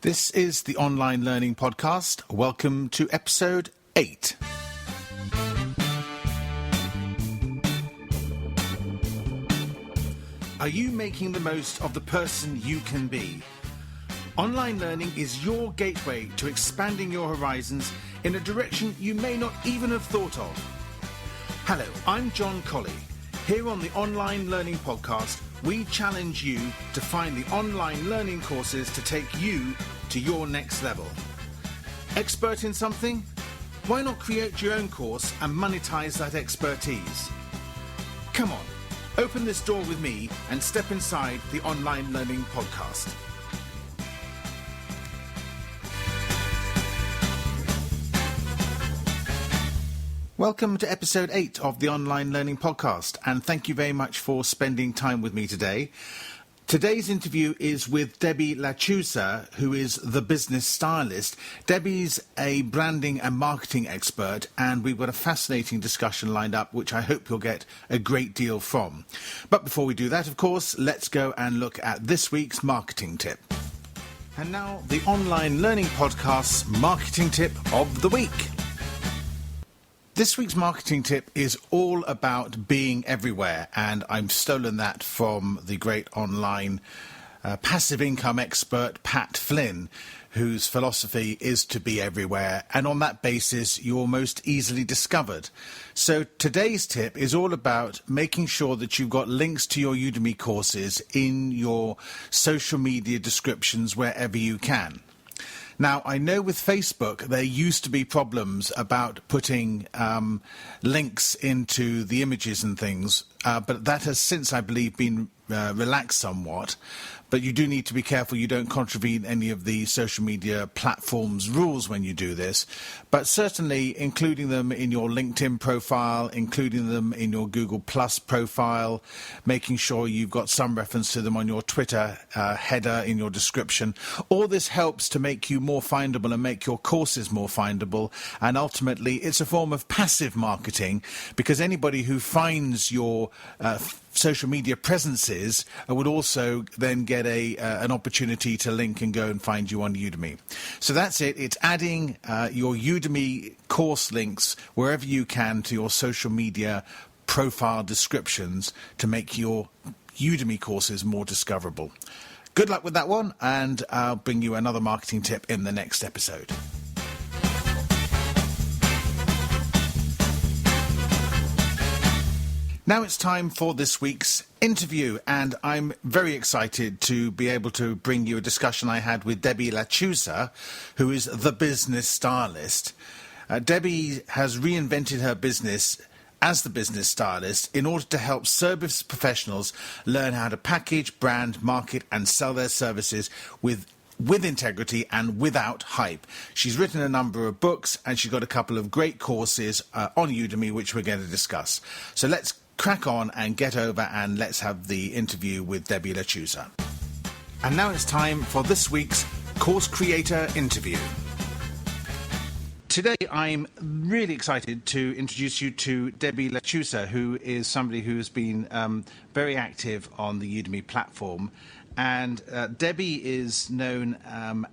This is the Online Learning Podcast. Welcome to episode 8. Are you making the most of the person you can be? Online learning is your gateway to expanding your horizons in a direction you may not even have thought of. Hello, I'm John COLLEY. Here on the Online Learning Podcast, we challenge you to find the online learning courses to take you to your next level. Expert in something? Why not create your own course and monetize that expertise? Come on, open this door with me and step inside the Online Learning Podcast. Welcome to episode 8 of the Online Learning Podcast, and thank you very much for spending time with me today. Today's interview is with Debbie LaChusa, who is the business stylist. Debbie's a branding and marketing expert, and we've got a fascinating discussion lined up, which I hope you'll get a great deal from. But before we do that, of course, let's go and look at this week's marketing tip. And now, the Online Learning Podcast's marketing tip of the week. This week's marketing tip is all about being everywhere, and I've stolen that from the great online passive income expert Pat Flynn, whose philosophy is to be everywhere, and on that basis you're most easily discovered. So today's tip is all about making sure that you've got links to your Udemy courses in your social media descriptions wherever you can. Now, I know with Facebook there used to be problems about putting links into the images and things, but that has since, I believe, been relaxed somewhat. But you do need to be careful you don't contravene any of the social media platforms' rules when you do this. But certainly including them in your LinkedIn profile, including them in your Google Plus profile, making sure you've got some reference to them on your Twitter header in your description. All this helps to make you more findable and make your courses more findable. And ultimately, it's a form of passive marketing, because anybody who finds your social media presences would also then get an opportunity to link and go and find you on Udemy. So that's it. It's adding your Udemy course links wherever you can to your social media profile descriptions to make your Udemy courses more discoverable. Good luck with that one, and I'll bring you another marketing tip in the next episode. Now it's time for this week's interview, and I'm very excited to be able to bring you a discussion I had with Debbie LaChusa, who is the business stylist. Debbie has reinvented her business as the business stylist in order to help service professionals learn how to package, brand, market and sell their services with integrity and without hype. She's written a number of books, and she's got a couple of great courses on Udemy, which we're going to discuss. So let's crack on and get over, and let's have the interview with Debbie LaChusa. And now it's time for this week's Course Creator Interview. Today I'm really excited to introduce you to Debbie LaChusa, who is somebody who's been very active on the Udemy platform. And Debbie is known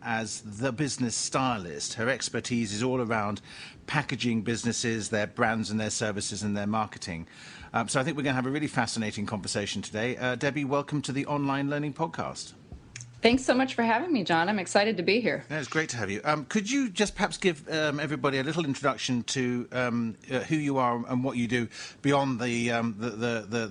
as the business stylist. Her expertise is all around packaging businesses, their brands and their services and their marketing. So I think we're going to have a really fascinating conversation today. Debbie, welcome to the Online Learning Podcast. Thanks so much for having me, John. I'm excited to be here. Yeah, it's great to have you. Could you just perhaps give everybody a little introduction to who you are and what you do beyond the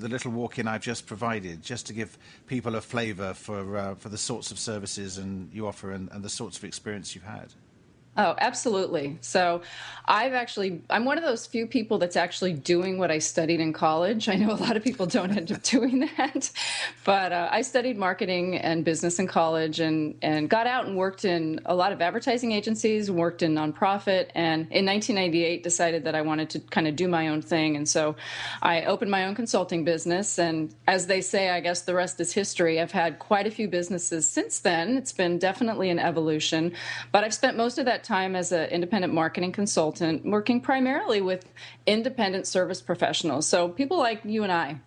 little walk-in I've just provided, just to give people a flavour for the sorts of services you offer and the sorts of experience you've had? Oh, absolutely. So I'm one of those few people that's actually doing what I studied in college. I know a lot of people don't end up doing that, but I studied marketing and business in college and got out and worked in a lot of advertising agencies, worked in nonprofit, and in 1998 decided that I wanted to kind of do my own thing. And so I opened my own consulting business. And as they say, I guess the rest is history. I've had quite a few businesses since then. It's been definitely an evolution, but I've spent most of that time as an independent marketing consultant, working primarily with independent service professionals. So people like you and I,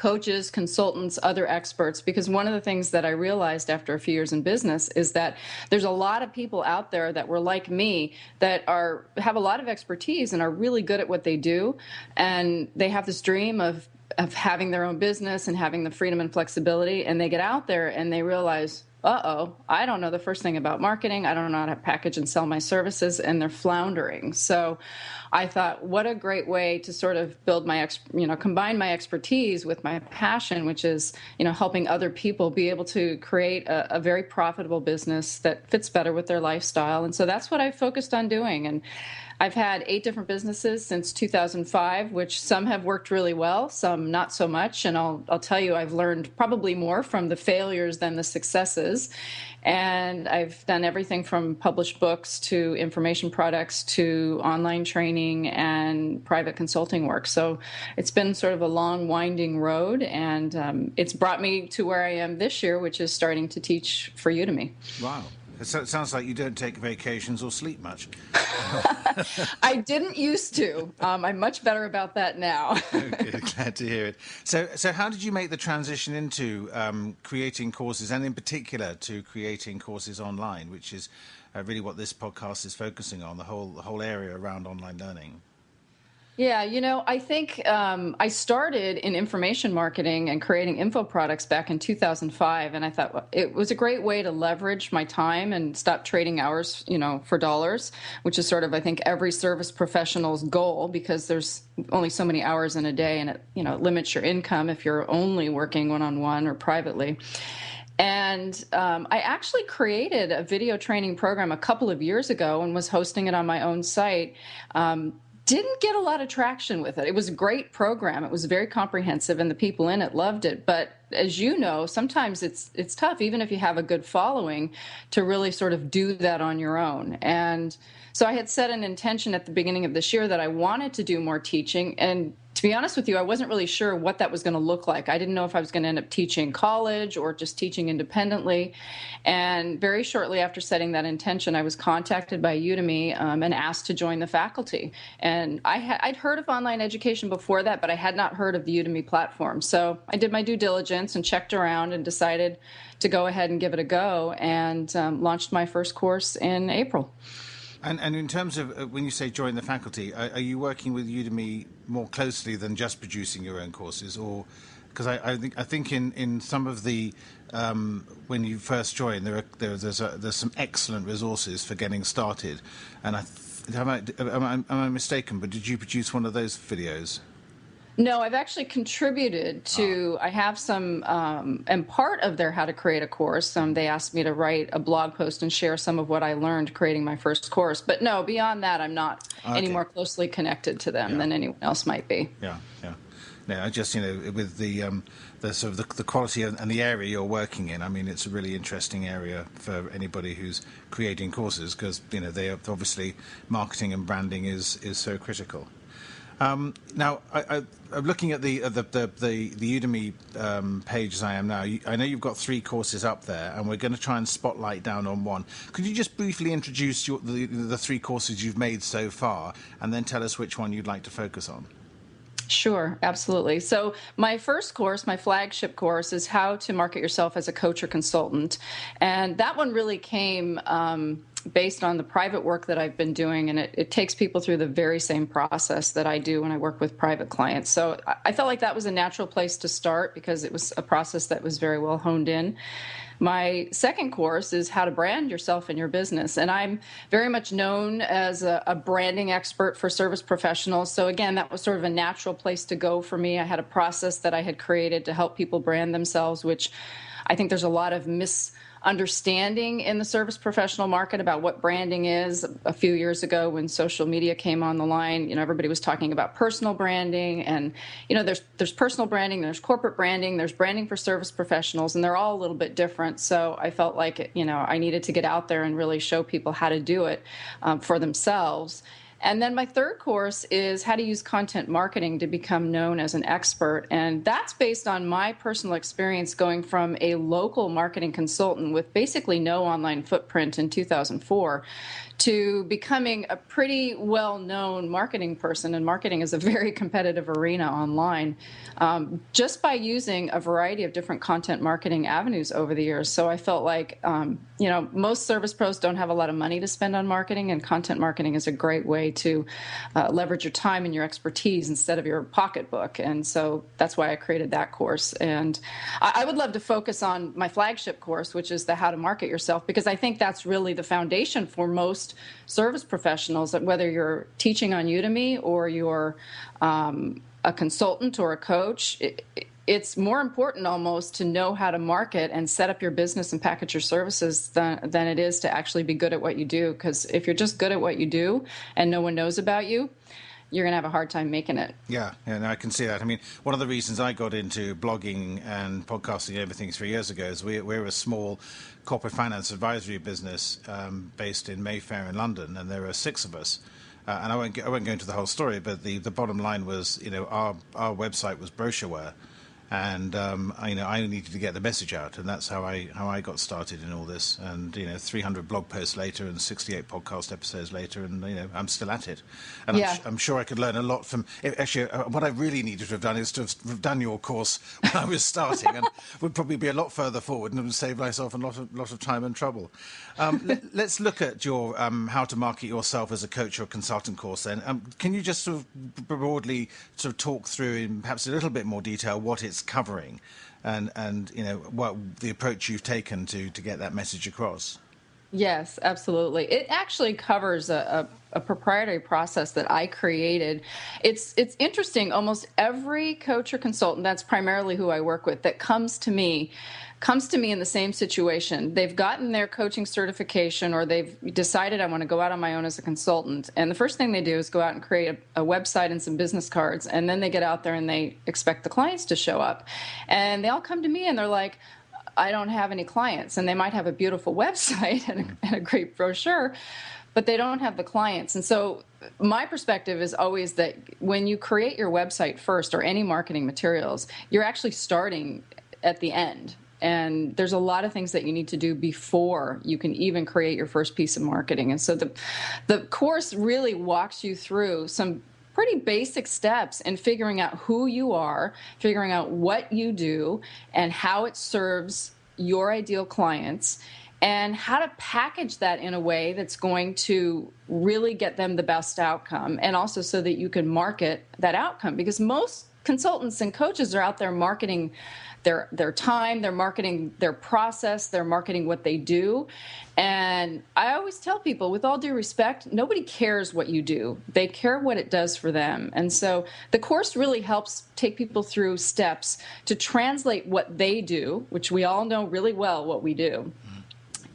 coaches, consultants, other experts, because one of the things that I realized after a few years in business is that there's a lot of people out there that were like me that have a lot of expertise and are really good at what they do, and they have this dream of having their own business and having the freedom and flexibility, and they get out there and they realize, I don't know the first thing about marketing. I don't know how to package and sell my services, and they're floundering. So I thought, what a great way to sort of build combine my expertise with my passion, which is, helping other people be able to create a very profitable business that fits better with their lifestyle. And so that's what I focused on doing. And I've had 8 different businesses since 2005, which some have worked really well, some not so much. And I'll tell you, I've learned probably more from the failures than the successes. And I've done everything from published books to information products to online training and private consulting work. So it's been sort of a long, winding road, and it's brought me to where I am this year, which is starting to teach for Udemy. Wow. It sounds like you don't take vacations or sleep much. I didn't used to. I'm much better about that now. Okay, glad to hear it. So how did you make the transition into creating courses, and in particular to creating courses online, which is really what this podcast is focusing on, the whole area around online learning? Yeah, I think I started in information marketing and creating info products back in 2005, and I thought it was a great way to leverage my time and stop trading hours, for dollars, which is sort of, I think, every service professional's goal, because there's only so many hours in a day, and it limits your income if you're only working one-on-one or privately. And I actually created a video training program a couple of years ago and was hosting it on my own site. Didn't get a lot of traction with it. It was a great program. It was very comprehensive, and the people in it loved it. But as you know, sometimes it's tough, even if you have a good following, to really sort of do that on your own. And so I had set an intention at the beginning of this year that I wanted to do more teaching. And to be honest with you, I wasn't really sure what that was going to look like. I didn't know if I was going to end up teaching college or just teaching independently. And very shortly after setting that intention, I was contacted by Udemy and asked to join the faculty. And I'd heard of online education before that, but I had not heard of the Udemy platform. So I did my due diligence and checked around and decided to go ahead and give it a go, and launched my first course in April. And in terms of when you say join the faculty, are you working with Udemy more closely than just producing your own courses? Or because I think in some of the when you first join, there's some excellent resources for getting started. And am I mistaken? But did you produce one of those videos? No, I've actually contributed to, I have some, and part of their How to Create a Course, they asked me to write a blog post and share some of what I learned creating my first course. But no, beyond that, I'm not any more closely connected to them than anyone else might be. Yeah. I just, with the sort of the quality and the area you're working in, I mean, it's a really interesting area for anybody who's creating courses, because, they are obviously marketing and branding is so critical. Now, I'm looking at the Udemy page as I am now. I know you've got 3 courses up there, and we're going to try and spotlight down on one. Could you just briefly introduce the 3 courses you've made so far, and then tell us which one you'd like to focus on? Sure, absolutely. So my first course, my flagship course, is How to Market Yourself as a Coach or Consultant. And that one really came based on the private work that I've been doing, and it takes people through the very same process that I do when I work with private clients. So I felt like that was a natural place to start, because it was a process that was very well honed in. My second course is How to Brand Yourself in Your Business, and I'm very much known as a branding expert for service professionals. So again, that was sort of a natural place to go for me. I had a process that I had created to help people brand themselves, which I think there's a lot of misunderstanding in the service professional market about what branding is. A few years ago, when social media came on the line, everybody was talking about personal branding, and there's personal branding, there's corporate branding, there's branding for service professionals, and they're all a little bit different. So I felt like I needed to get out there and really show people how to do it for themselves. And then my third course is how to use content marketing to become known as an expert. And that's based on my personal experience going from a local marketing consultant with basically no online footprint in 2004 to becoming a pretty well-known marketing person. And marketing is a very competitive arena online, just by using a variety of different content marketing avenues over the years. So I felt like, most service pros don't have a lot of money to spend on marketing, and content marketing is a great way to leverage your time and your expertise instead of your pocketbook. And so that's why I created that course. And I would love to focus on my flagship course, which is the How to Market Yourself, because I think that's really the foundation for most service professionals, that whether you're teaching on Udemy or you're a consultant or a coach, it's more important almost to know how to market and set up your business and package your services than it is to actually be good at what you do. Because if you're just good at what you do and no one knows about you, you're going to have a hard time making it. Yeah, and I can see that. I mean, one of the reasons I got into blogging and podcasting and everything 3 years ago is we're a small corporate finance advisory business based in Mayfair in London, and there are 6 of us. And I won't go into the whole story, but the bottom line was, our website was brochureware. And I needed to get the message out, and that's how I got started in all this. And 300 blog posts later, and 68 podcast episodes later, and I'm still at it. And yeah. I'm sure I could learn a lot from. Actually, what I really needed to have done is to have done your course when I was starting, and would probably be a lot further forward, and would save myself a lot of time and trouble. Let's look at your How to Market Yourself as a Coach or Consultant course. Then, can you just sort of broadly sort of talk through in perhaps a little bit more detail what it's covering, and what the approach you've taken to get that message across? Yes, absolutely. It actually covers a proprietary process that I created. It's interesting. Almost every coach or consultant, that's primarily who I work with, that comes to me in the same situation. They've gotten their coaching certification, or they've decided, I want to go out on my own as a consultant. And the first thing they do is go out and create a website and some business cards. And then they get out there and they expect the clients to show up. And they all come to me and they're like, I don't have any clients. And they might have a beautiful website and a great brochure, but they don't have the clients. And so my perspective is always that when you create your website first, or any marketing materials, you're actually starting at the end. And there's a lot of things that you need to do before you can even create your first piece of marketing. And so the course really walks you through some pretty basic steps in figuring out who you are, figuring out what you do, and how it serves your ideal clients, and how to package that in a way that's going to really get them the best outcome, and also so that you can market that outcome. Because most consultants and coaches are out there marketing their time, they're marketing their process, they're marketing what they do. And I always tell people, with all due respect, nobody cares what you do. They care what it does for them. And so the course really helps take people through steps to translate what they do, which we all know really well what we do,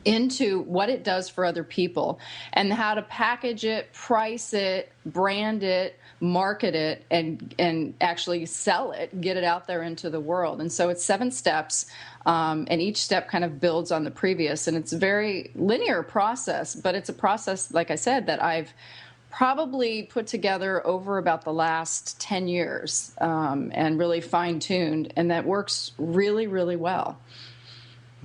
into what it does for other people, and how to package it, price it, brand it, market it, and actually sell it, get it out there into the world. And so it's 7 steps, and each step kind of builds on the previous. And it's a very linear process, but it's a process, like I said, that I've probably put together over about the last 10 years, and really fine-tuned, and that works really, really well.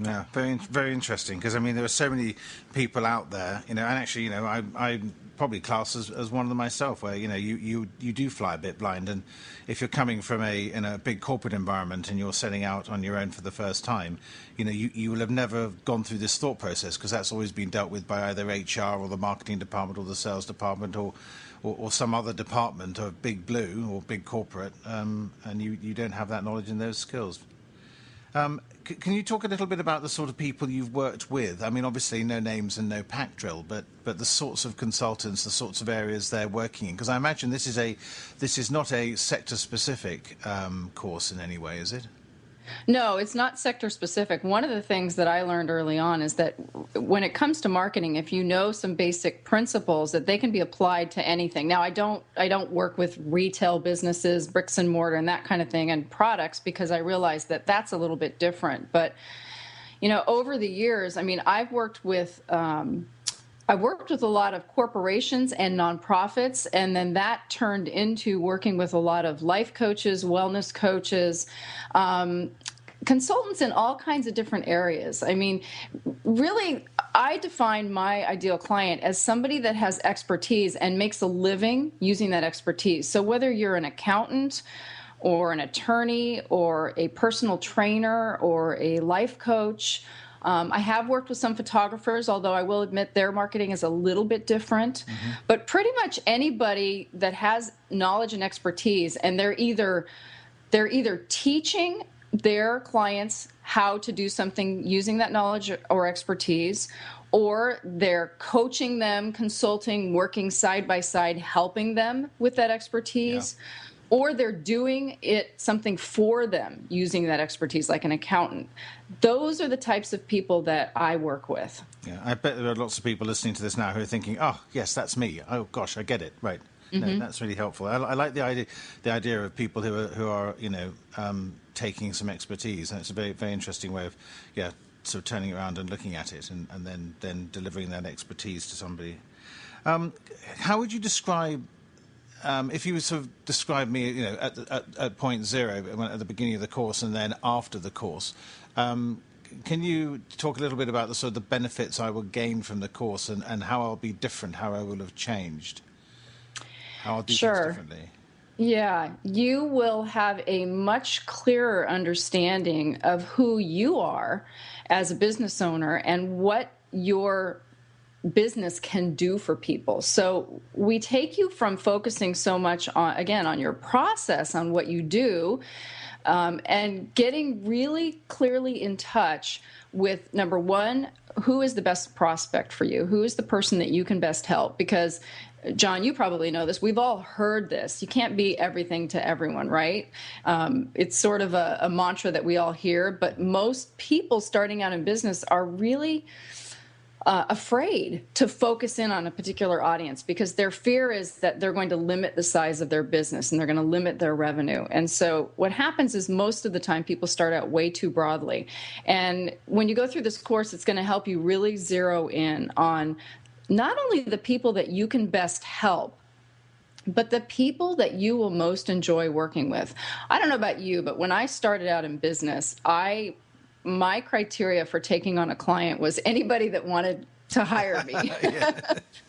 Yeah, very, very interesting, because I mean there are so many people out there, and actually, I probably class as one of them myself, where you do fly a bit blind, and if you're coming from in a big corporate environment and you're setting out on your own for the first time, you will have never gone through this thought process, because that's always been dealt with by either HR or the marketing department or the sales department or some other department of Big Blue or big corporate, and you don't have that knowledge and those skills. Can you talk a little bit about the sort of people you've worked with? I mean, obviously no names and no pack drill, but the sorts of consultants, the sorts of areas they're working in. Because I imagine this is not a sector-specific course in any way, is it? No, it's not sector specific. One of the things that I learned early on is that when it comes to marketing, if you know some basic principles, that they can be applied to anything. Now, I don't work with retail businesses, bricks and mortar and that kind of thing, and products, because I realize that that's a little bit different. But, over the years, I mean, I've worked with I worked with a lot of corporations and nonprofits, and then that turned into working with a lot of life coaches, wellness coaches, consultants in all kinds of different areas. I mean, really, I define my ideal client as somebody that has expertise and makes a living using that expertise. So whether you're an accountant or an attorney or a personal trainer or a life coach, I have worked with some photographers, although I will admit their marketing is a little bit different. But pretty much anybody that has knowledge and expertise, and they're either teaching their clients how to do something using that knowledge or expertise, or they're coaching them, consulting, working side by side, helping them with that expertise. Yeah. Or they're doing something for them using that expertise, like an accountant. Those are the types of people that I work with. Yeah, I bet there are lots of people listening to this now who are thinking, "Oh, yes, that's me. Oh, gosh, I get it." Right? No, that's really helpful. I like the idea of people who are taking some expertise, and it's a very very interesting way of sort of turning it around and looking at it, and then delivering that expertise to somebody. How would you describe? If you would sort of describe me, at point zero, at the beginning of the course and then after the course, can you talk a little bit about the sort of the benefits I will gain from the course and how I'll be different, how I will have changed, how I'll do things differently? Yeah, you will have a much clearer understanding of who you are as a business owner and what your business can do for people. So we take you from focusing so much on your process, on what you do, and getting really clearly in touch with, number one, who is the best prospect for you? Who is the person that you can best help? Because, John, you probably know this. We've all heard this. You can't be everything to everyone, right? It's sort of a mantra that we all hear, but most people starting out in business are really afraid to focus in on a particular audience because their fear is that they're going to limit the size of their business and they're going to limit their revenue. And so what happens is most of the time people start out way too broadly. And when you go through this course, it's going to help you really zero in on not only the people that you can best help, but the people that you will most enjoy working with. I don't know about you, but when I started out in business, my criteria for taking on a client was anybody that wanted to hire me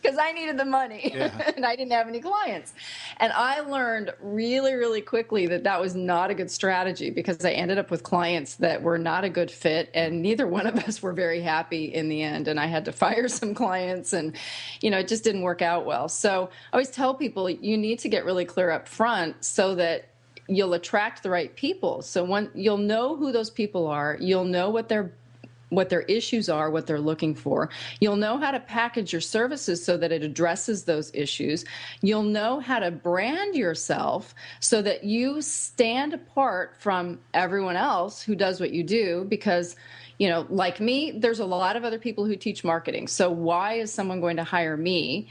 because I needed the money and I didn't have any clients. And I learned really, really quickly that was not a good strategy because I ended up with clients that were not a good fit and neither one of us were very happy in the end. And I had to fire some clients and, it just didn't work out well. So I always tell people you need to get really clear up front so that you'll attract the right people. So you'll know who those people are, you'll know what their issues are, what they're looking for. You'll know how to package your services so that it addresses those issues. You'll know how to brand yourself so that you stand apart from everyone else who does what you do because, like me, there's a lot of other people who teach marketing. So why is someone going to hire me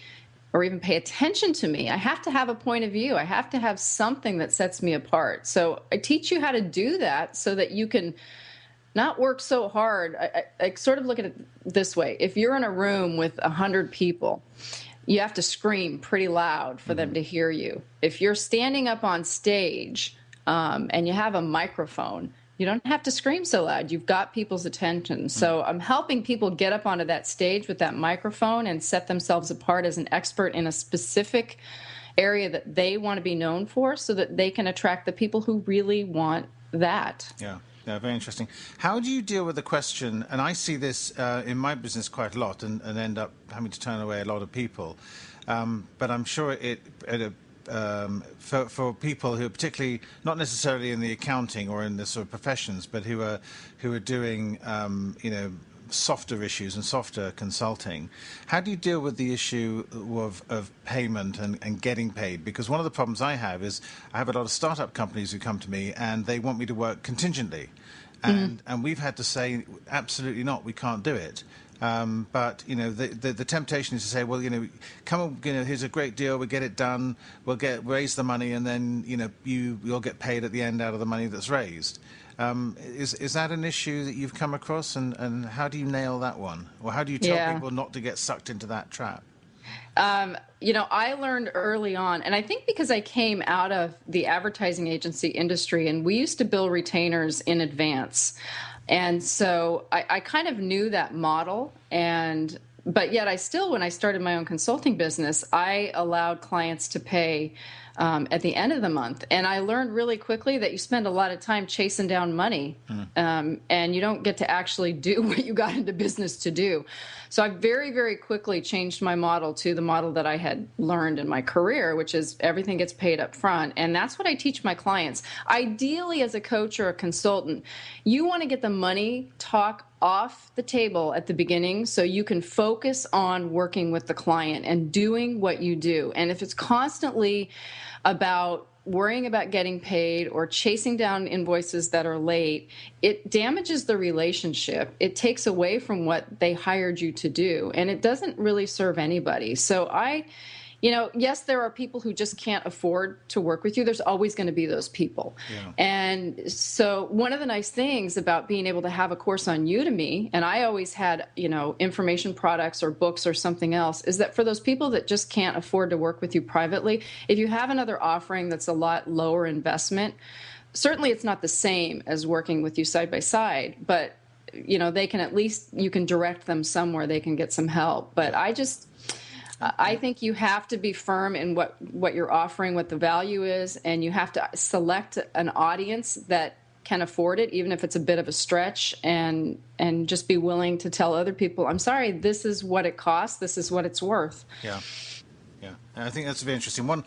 or even pay attention to me? I have to have a point of view. I have to have something that sets me apart. So I teach you how to do that so that you can not work so hard. I sort of look at it this way. If you're in a room with 100 people, you have to scream pretty loud for them to hear you. If you're standing up on stage and you have a microphone, you don't have to scream so loud. You've got people's attention. So I'm helping people get up onto that stage with that microphone and set themselves apart as an expert in a specific area that they want to be known for so that they can attract the people who really want that. Yeah, very interesting. How do you deal with the question, and I see this in my business quite a lot and end up having to turn away a lot of people, but I'm sure for people who are particularly not necessarily in the accounting or in the sort of professions, but who are doing softer issues and softer consulting, how do you deal with the issue of payment and getting paid? Because one of the problems I have is I have a lot of startup companies who come to me and they want me to work contingently, and we've had to say absolutely not, we can't do it. But the temptation is to say, well, come on, here's a great deal, we'll get it done, we'll raise the money, and then you'll get paid at the end out of the money that's raised. Is that an issue that you've come across, and how do you nail that one? Or how do you tell people not to get sucked into that trap? I learned early on, and I think because I came out of the advertising agency industry, and we used to bill retainers in advance. And so I kind of knew that model, but yet I still, when I started my own consulting business, I allowed clients to pay at the end of the month. And I learned really quickly that you spend a lot of time chasing down money, and you don't get to actually do what you got into business to do. So I very, very quickly changed my model to the model that I had learned in my career, which is everything gets paid up front. And that's what I teach my clients. Ideally, as a coach or a consultant, you want to get the money talk off the table at the beginning so you can focus on working with the client and doing what you do. And if it's constantly about worrying about getting paid or chasing down invoices that are late, it damages the relationship. It takes away from what they hired you to do, and it doesn't really serve anybody. So yes, there are people who just can't afford to work with you. There's always going to be those people. Yeah. And so one of the nice things about being able to have a course on Udemy, and I always had, information products or books or something else, is that for those people that just can't afford to work with you privately, if you have another offering that's a lot lower investment, certainly it's not the same as working with you side by side, but they can at least, you can direct them somewhere, they can get some help. But I think you have to be firm in what you're offering, what the value is, and you have to select an audience that can afford it, even if it's a bit of a stretch, and just be willing to tell other people, I'm sorry, this is what it costs, this is what it's worth. Yeah. Yeah, and I think that's very interesting. One,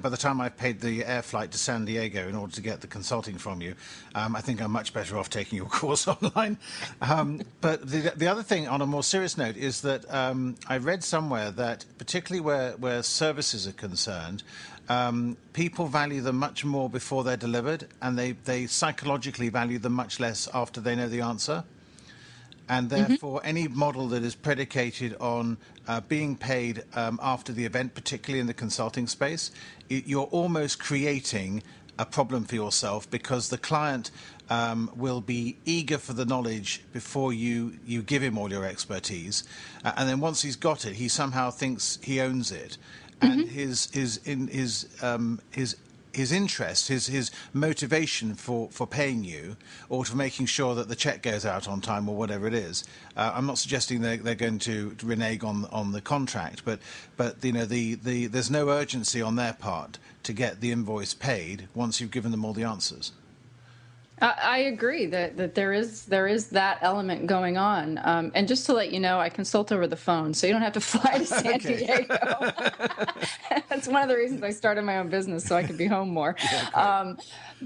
by the time I've paid the air flight to San Diego in order to get the consulting from you, I think I'm much better off taking your course online. But the other thing, on a more serious note, is that I read somewhere that particularly where services are concerned, people value them much more before they're delivered, and they psychologically value them much less after they know the answer. And therefore, any model that is predicated on being paid after the event, particularly in the consulting space, you're almost creating a problem for yourself, because the client will be eager for the knowledge before you give him all your expertise. And then once he's got it, he somehow thinks he owns it. And his interest, his motivation for paying you, or for making sure that the check goes out on time, or whatever it is. I'm not suggesting they're going to renege on the contract, but there's no urgency on their part to get the invoice paid once you've given them all the answers. I agree that there is that element going on. And just to let you know, I consult over the phone, so you don't have to fly to San Diego. That's one of the reasons I started my own business, so I could be home more. Yeah,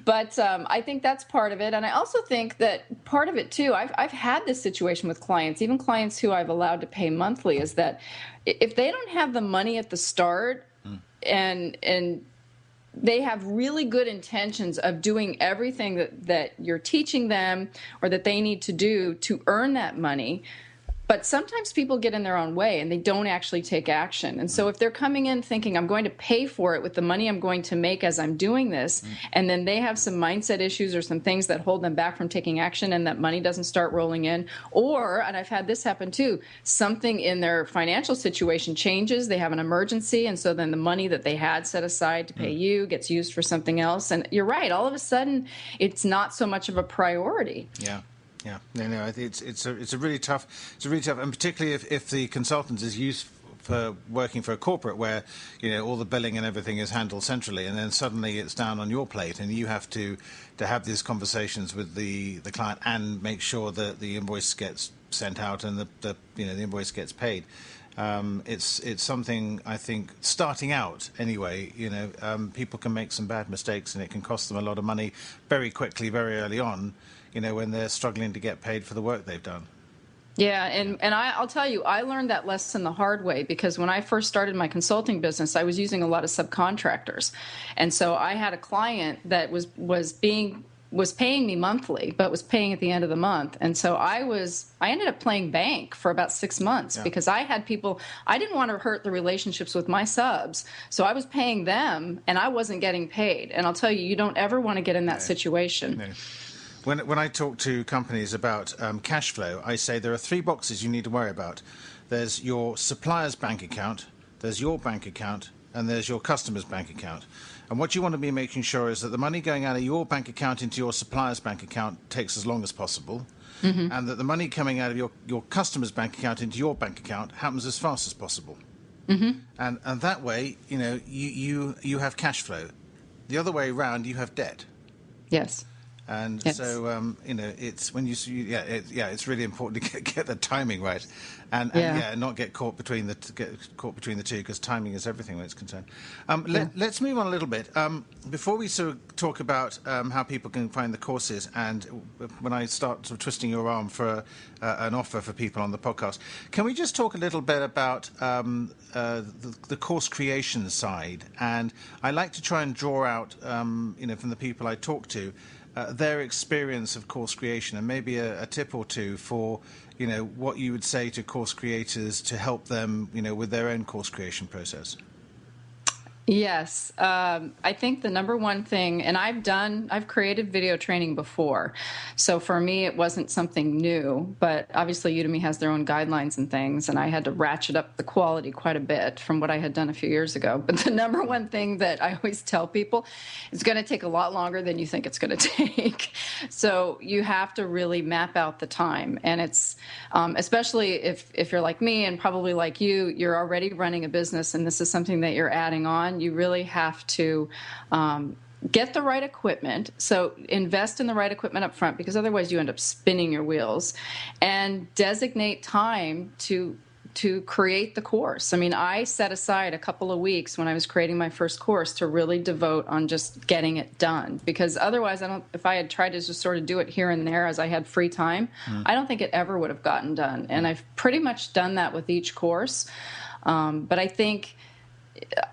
but I think that's part of it. And I also think that part of it, too, I've had this situation with clients, even clients who I've allowed to pay monthly, is that if they don't have the money at the start and they have really good intentions of doing everything that you're teaching them or that they need to do to earn that money. But sometimes people get in their own way and they don't actually take action. And so if they're coming in thinking, I'm going to pay for it with the money I'm going to make as I'm doing this, and then they have some mindset issues or some things that hold them back from taking action, and that money doesn't start rolling in, or, and I've had this happen too, something in their financial situation changes, they have an emergency, and so then the money that they had set aside to pay you gets used for something else. And you're right, all of a sudden it's not so much of a priority. Yeah. Yeah, no, it's a really tough, and particularly if the consultant is used for working for a corporate where all the billing and everything is handled centrally, and then suddenly it's down on your plate, and you have to have these conversations with the client and make sure that the invoice gets sent out and the invoice gets paid. It's something, I think, starting out anyway, people can make some bad mistakes, and it can cost them a lot of money very quickly, very early on, when they're struggling to get paid for the work they've done. Yeah, and I'll tell you, I learned that lesson the hard way, because when I first started my consulting business, I was using a lot of subcontractors. And so I had a client that was paying me monthly, but was paying at the end of the month. And so I ended up playing bank for about 6 months, because I had people, I didn't want to hurt the relationships with my subs. So I was paying them and I wasn't getting paid. And I'll tell you, you don't ever want to get in that situation. No. When I talk to companies about cash flow, I say there are three boxes you need to worry about. There's your supplier's bank account, there's your bank account, and there's your customer's bank account. And what you want to be making sure is that the money going out of your bank account into your supplier's bank account takes as long as possible, and that the money coming out of your customer's bank account into your bank account happens as fast as possible. And that way, you have cash flow. The other way around, you have debt. Yes. And yes. so it's when it's really important to get the timing right, and not get caught between the two, because timing is everything when it's concerned. Let's move on a little bit before we sort of talk about how people can find the courses, and when I start sort of twisting your arm for an offer for people on the podcast. Can we just talk a little bit about the course creation side? And I like to try and draw out from the people I talk to. Their experience of course creation, and maybe a tip or two for, what you would say to course creators to help them, with their own course creation process. Yes. I think the number one thing, and I've created video training before. So for me, it wasn't something new, but obviously Udemy has their own guidelines and things, and I had to ratchet up the quality quite a bit from what I had done a few years ago. But the number one thing that I always tell people, it's going to take a lot longer than you think it's going to take. So you have to really map out the time. And it's, especially if you're like me and probably like you're already running a business and this is something that you're adding on. You really have to get the right equipment. So invest in the right equipment up front, because otherwise you end up spinning your wheels, and designate time to create the course. I mean, I set aside a couple of weeks when I was creating my first course to really devote on just getting it done, because otherwise if I had tried to just sort of do it here and there as I had free time, I don't think it ever would have gotten done. And I've pretty much done that with each course. But I think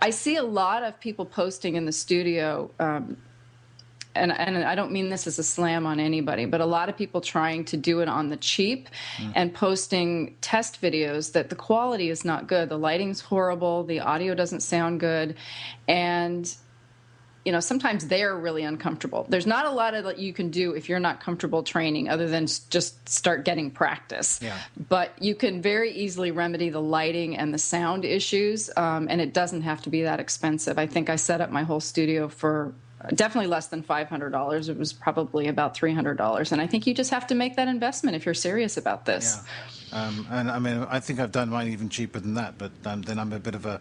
I see a lot of people posting in the studio, and I don't mean this as a slam on anybody, but a lot of people trying to do it on the cheap and posting test videos that the quality is not good. The lighting's horrible. The audio doesn't sound good. And sometimes they're really uncomfortable. There's not a lot of that you can do if you're not comfortable training other than just start getting practice. Yeah. But you can very easily remedy the lighting and the sound issues, and it doesn't have to be that expensive. I think I set up my whole studio for definitely less than $500. It was probably about $300. And I think you just have to make that investment if you're serious about this. Yeah. And I mean, I think I've done mine even cheaper than that, but then I'm a bit of a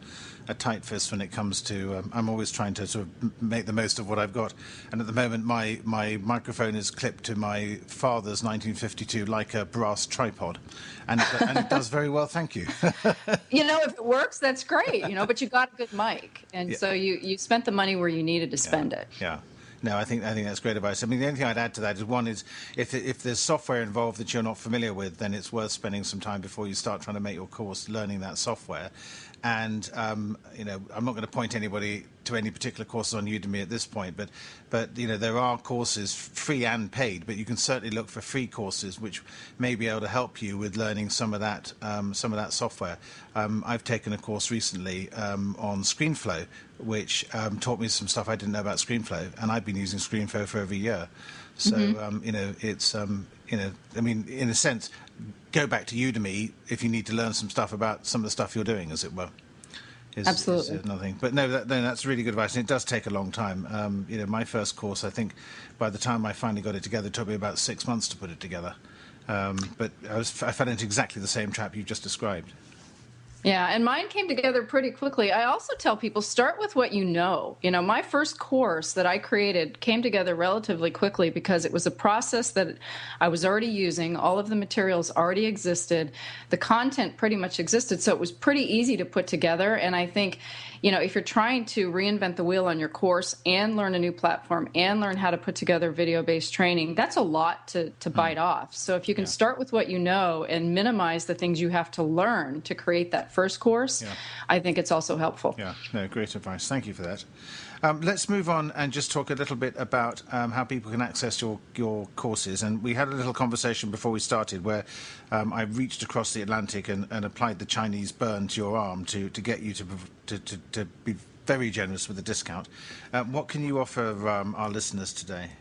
tight fist when it comes to, I'm always trying to sort of make the most of what I've got. And at the moment, my microphone is clipped to my father's 1952 Leica brass tripod. And it does very well, thank you. If it works, that's great, but you got a good mic. And so you spent the money where you needed to spend it. Yeah. No, I think that's great advice. I mean, the only thing I'd add to that is, one is if there's software involved that you're not familiar with, then it's worth spending some time before you start trying to make your course learning that software. And I'm not going to point anybody to any particular courses on Udemy at this point, but there are courses free and paid, but you can certainly look for free courses which may be able to help you with learning some of that software. I've taken a course recently on ScreenFlow, which taught me some stuff I didn't know about ScreenFlow, and I've been using ScreenFlow for over a year. So it's I mean, in a sense, go back to Udemy if you need to learn some stuff about some of the stuff you're doing, as it were. Absolutely. Is another thing. But no, that's really good advice, and it does take a long time. My first course, I think, by the time I finally got it together, it took me about 6 months to put it together. But I fell into exactly the same trap you just described. Yeah, and mine came together pretty quickly. I also tell people, start with what you know. My first course that I created came together relatively quickly because it was a process that I was already using. All of the materials already existed. The content pretty much existed, so it was pretty easy to put together. And I think, if you're trying to reinvent the wheel on your course and learn a new platform and learn how to put together video-based training, that's a lot to bite off. So if you can start with what you know and minimize the things you have to learn to create that first course, I think it's also helpful. Yeah, no, great advice. Thank you for that. Let's move on and just talk a little bit about how people can access your courses. And we had a little conversation before we started where I reached across the Atlantic and applied the Chinese burn to your arm to get you to be very generous with a discount. What can you offer our listeners today?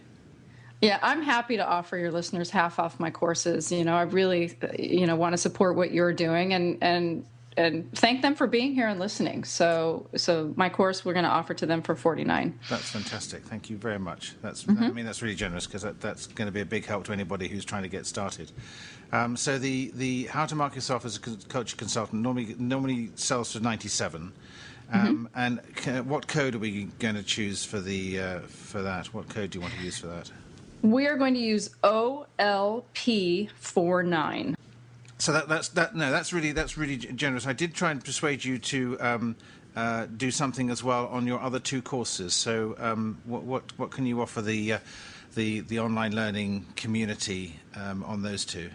Yeah, I'm happy to offer your listeners half off my courses. I really, want to support what you're doing and thank them for being here and listening. So my course we're going to offer to them for $49. That's fantastic. Thank you very much. That's really generous, because that's going to be a big help to anybody who's trying to get started. So the How to Market Yourself as a Coach Consultant normally sells for $97. And what code are we going to choose for that? What code do you want to use for that? We are going to use OLP49. So that's really generous. I did try and persuade you to do something as well on your other two courses. So what can you offer the online learning community on those two?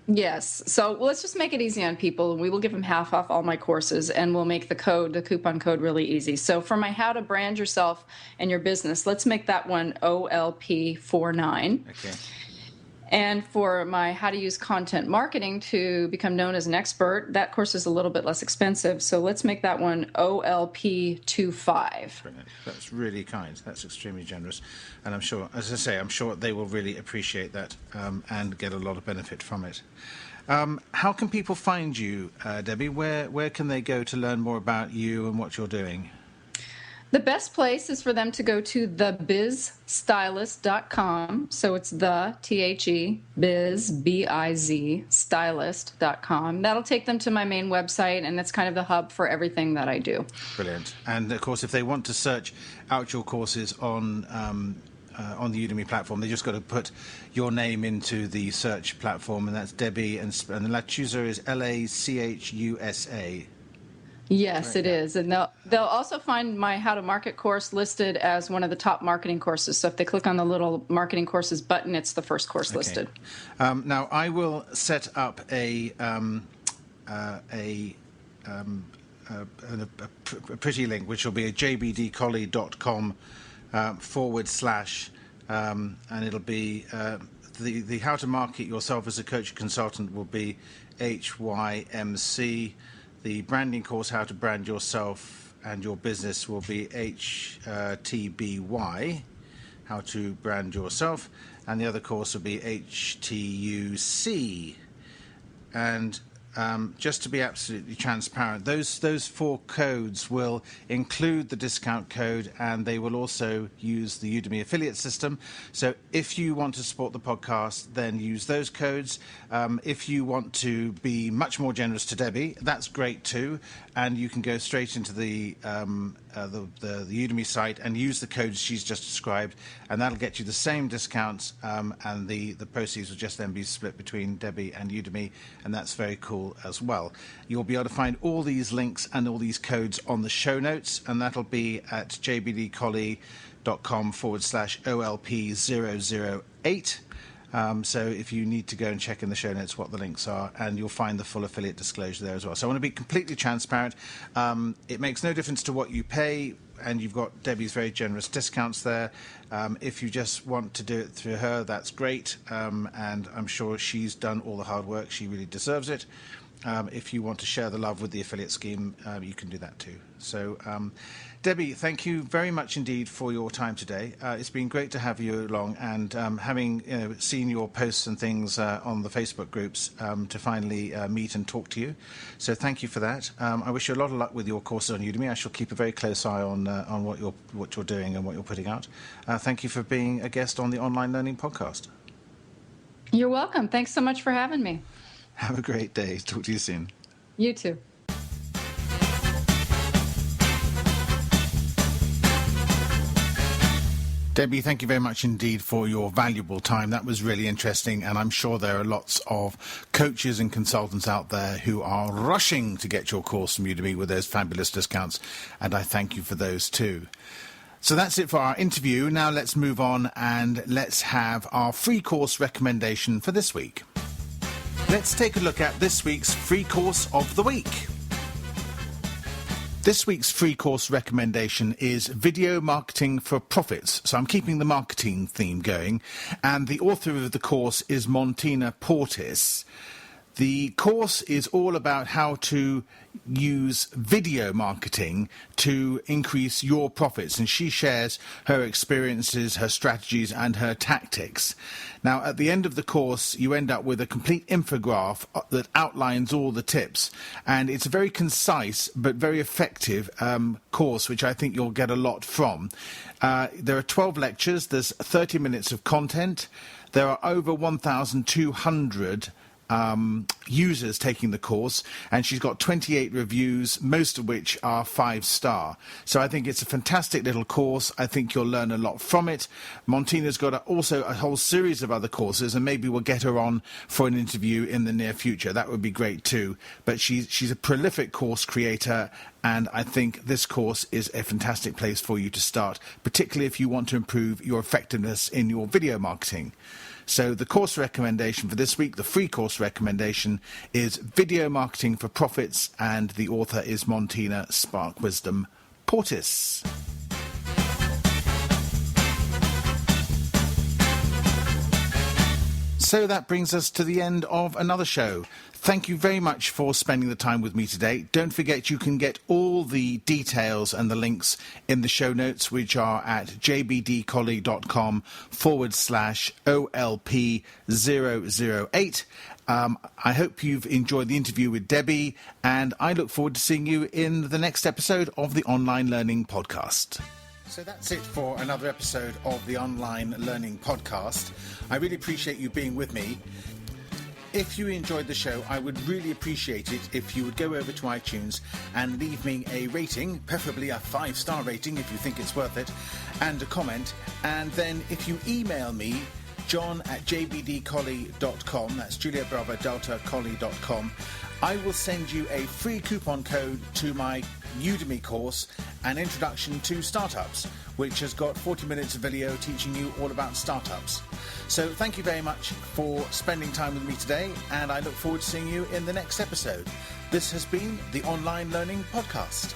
Yes. So let's just make it easy on people. We will give them half off all my courses, and we'll make the coupon code really easy. So for my How to Brand Yourself and Your Business, let's make that one OLP49. Okay. And for my How to Use Content Marketing to Become Known as an Expert, that course is a little bit less expensive. So let's make that one OLP25. Brilliant. That's really kind. That's extremely generous. And I'm sure, as I say, they will really appreciate that and get a lot of benefit from it. How can people find you, Debbie? Where can they go to learn more about you and what you're doing? The best place is for them to go to thebizstylist.com. So it's biz, B-I-Z, stylist.com. That'll take them to my main website, and that's kind of the hub for everything that I do. Brilliant. And, of course, if they want to search out your courses on the Udemy platform, they just got to put your name into the search platform, and that's Debbie, and LaChusa is LaChusa. Yes, right, it yeah. is. And they'll also find my How to Market course listed as one of the top marketing courses. So if they click on the little marketing courses button, it's the first course listed. Now, I will set up a pretty link, which will be a jbdcolley.com / and it'll be the How to Market Yourself as a Coach Consultant will be HYMC. The branding course, How to Brand Yourself and Your Business, will be HTBY, How to Brand Yourself, and the other course will be HTUC. And just to be absolutely transparent, those four codes will include the discount code, and they will also use the Udemy affiliate system. So if you want to support the podcast, then use those codes. If you want to be much more generous to Debbie, that's great too, and you can go straight into the Udemy site and use the codes she's just described, and that'll get you the same discounts, and the proceeds will just then be split between Debbie and Udemy, and that's very cool as well. You'll be able to find all these links and all these codes on the show notes, and that'll be at jbdcolley.com / OLP008. So if you need to go and check in the show notes what the links are, and you'll find the full affiliate disclosure there as well. So I want to be completely transparent. It makes no difference to what you pay, and you've got Debbie's very generous discounts there. If you just want to do it through her, that's great, and I'm sure she's done all the hard work. She really deserves it. If you want to share the love with the affiliate scheme, you can do that too. So, Debbie, thank you very much indeed for your time today. It's been great to have you along, and having seen your posts and things on the Facebook groups, to finally meet and talk to you. So thank you for that. I wish you a lot of luck with your courses on Udemy. I shall keep a very close eye on what you're doing and what you're putting out. Thank you for being a guest on the Online Learning Podcast. You're welcome. Thanks so much for having me. Have a great day. Talk to you soon. You too. Debbie, thank you very much indeed for your valuable time. That was really interesting, and I'm sure there are lots of coaches and consultants out there who are rushing to get your course from Udemy with those fabulous discounts, and I thank you for those too. So that's it for our interview. Now let's move on and let's have our free course recommendation for this week. Let's take a look at this week's free course of the week. This week's free course recommendation is Video Marketing for Profits. So I'm keeping the marketing theme going. And the author of the course is Montina Portis. The course is all about how to use video marketing to increase your profits, and she shares her experiences, her strategies and her tactics. Now, at the end of the course, you end up with a complete infograph that outlines all the tips, and it's a very concise but very effective course, which I think you'll get a lot from. There are 12 lectures, there's 30 minutes of content, there are over 1,200 users taking the course, and she's got 28 reviews, most of which are 5-star. So I think it's a fantastic little course. I think you'll learn a lot from it. Montina's got also a whole series of other courses, and maybe we'll get her on for an interview in the near future. That would be great too. But she's a prolific course creator, and I think this course is a fantastic place for you to start, particularly if you want to improve your effectiveness in your video marketing. So the course recommendation for this week, the free course recommendation, is Video Marketing for Profits, and the author is Montina Spark Wisdom Portis. So that brings us to the end of another show. Thank you very much for spending the time with me today. Don't forget you can get all the details and the links in the show notes, which are at jbdcollley.com/OLP008. I hope you've enjoyed the interview with Debbie, and I look forward to seeing you in the next episode of the Online Learning Podcast. So that's it for another episode of the Online Learning Podcast. I really appreciate you being with me. If you enjoyed the show, I would really appreciate it if you would go over to iTunes and leave me a rating, preferably a 5-star rating if you think it's worth it, and a comment. And then if you email me, john@jbdcollley.com, that's Juliet Bravo Delta Collley.com, I will send you a free coupon code to my Udemy course, An Introduction to Startups, which has got 40 minutes of video teaching you all about startups. So thank you very much for spending time with me today, and I look forward to seeing you in the next episode. This has been the Online Learning Podcast.